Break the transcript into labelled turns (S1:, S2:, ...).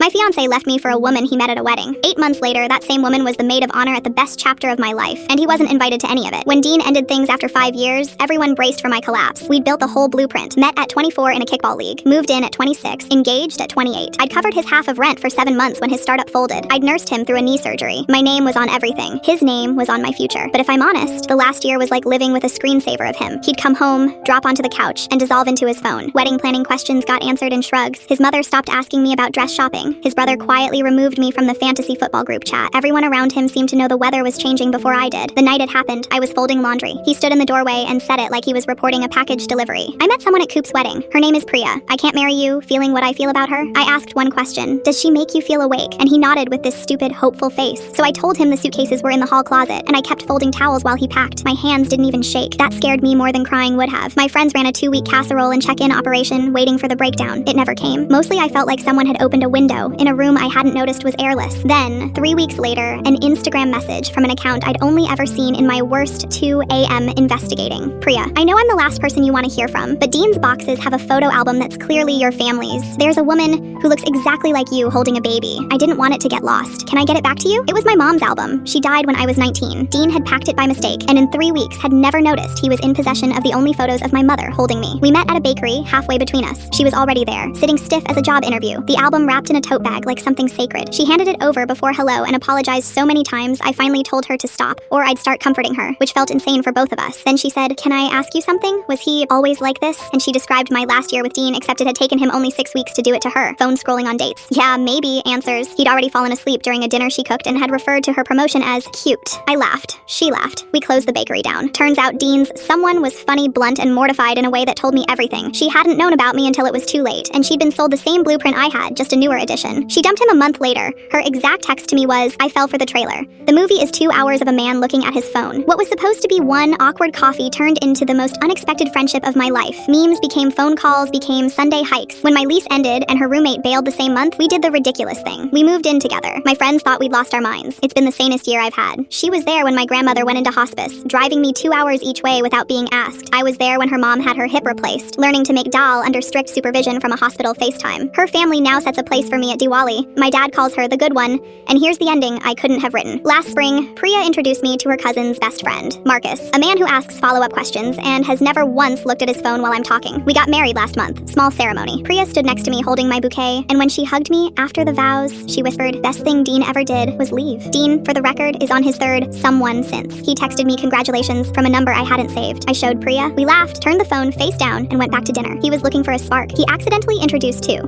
S1: My fiancé left me for a woman he met at a wedding. 8 months later, that same woman was the maid of honor at the best chapter of my life, and he wasn't invited to any of it. When Dean ended things after 5 years, everyone braced for my collapse. We'd built the whole blueprint, met at 24 in a kickball league, moved in at 26, engaged at 28. I'd covered his half of rent for 7 months when his startup folded. I'd nursed him through a knee surgery. My name was on everything. His name was on my future. But if I'm honest, the last year was like living with a screensaver of him. He'd come home, drop onto the couch, and dissolve into his phone. Wedding planning questions got answered in shrugs. His mother stopped asking me about dress shopping. His brother quietly removed me from the fantasy football group chat. Everyone around him seemed to know the weather was changing before I did. The night it happened, I was folding laundry. He stood in the doorway and said it like he was reporting a package delivery. I met someone at Coop's wedding. Her name is Priya. I can't marry you, feeling what I feel about her. I asked one question. Does she make you feel awake? And he nodded with this stupid, hopeful face. So I told him the suitcases were in the hall closet, and I kept folding towels while he packed. My hands didn't even shake. That scared me more than crying would have. My friends ran a 2-week casserole and check-in operation, waiting for the breakdown. It never came. Mostly I felt like someone had opened a window in a room I hadn't noticed was airless. Then, 3 weeks later, an Instagram message from an account I'd only ever seen in my worst 2 a.m. investigating. Priya, I know I'm the last person you want to hear from, but Dean's boxes have a photo album that's clearly your family's. There's a woman who looks exactly like you holding a baby. I didn't want it to get lost. Can I get it back to you? It was my mom's album. She died when I was 19. Dean had packed it by mistake, and in 3 weeks had never noticed he was in possession of the only photos of my mother holding me. We met at a bakery halfway between us. She was already there, sitting stiff as a job interview, the album wrapped in a tote bag like something sacred. She handed it over before hello and apologized so many times I finally told her to stop, or I'd start comforting her, which felt insane for both of us. Then she said, "Can I ask you something? Was he always like this?" And she described my last year with Dean, except it had taken him only 6 weeks to do it to her. Phone scrolling on dates. Yeah, maybe, answers. He'd already fallen asleep during a dinner she cooked and had referred to her promotion as cute. I laughed. She laughed. We closed the bakery down. Turns out Dean's someone was funny, blunt, and mortified in a way that told me everything. She hadn't known about me until it was too late, and she'd been sold the same blueprint I had, just a newer edition. She dumped him a month later. Her exact text to me was, "I fell for the trailer." The movie is 2 hours of a man looking at his phone. What was supposed to be one awkward coffee turned into the most unexpected friendship of my life. Memes became phone calls, became Sunday hikes. When my lease ended and her roommate bailed the same month, we did the ridiculous thing. We moved in together. My friends thought we'd lost our minds. It's been the sanest year I've had. She was there when my grandmother went into hospice, driving me 2 hours each way without being asked. I was there when her mom had her hip replaced, learning to make dal under strict supervision from a hospital FaceTime. Her family now sets a place for me at Diwali. My dad calls her the good one, and here's the ending I couldn't have written. Last spring, Priya introduced me to her cousin's best friend, Marcus, a man who asks follow-up questions and has never once looked at his phone while I'm talking. We got married last month. Small ceremony. Priya stood next to me holding my bouquet, and when she hugged me after the vows, she whispered, "Best thing Dean ever did was leave." Dean, for the record, is on his third someone since. He texted me congratulations from a number I hadn't saved. I showed Priya. We laughed, turned the phone face down, and went back to dinner. He was looking for a spark. He accidentally introduced two.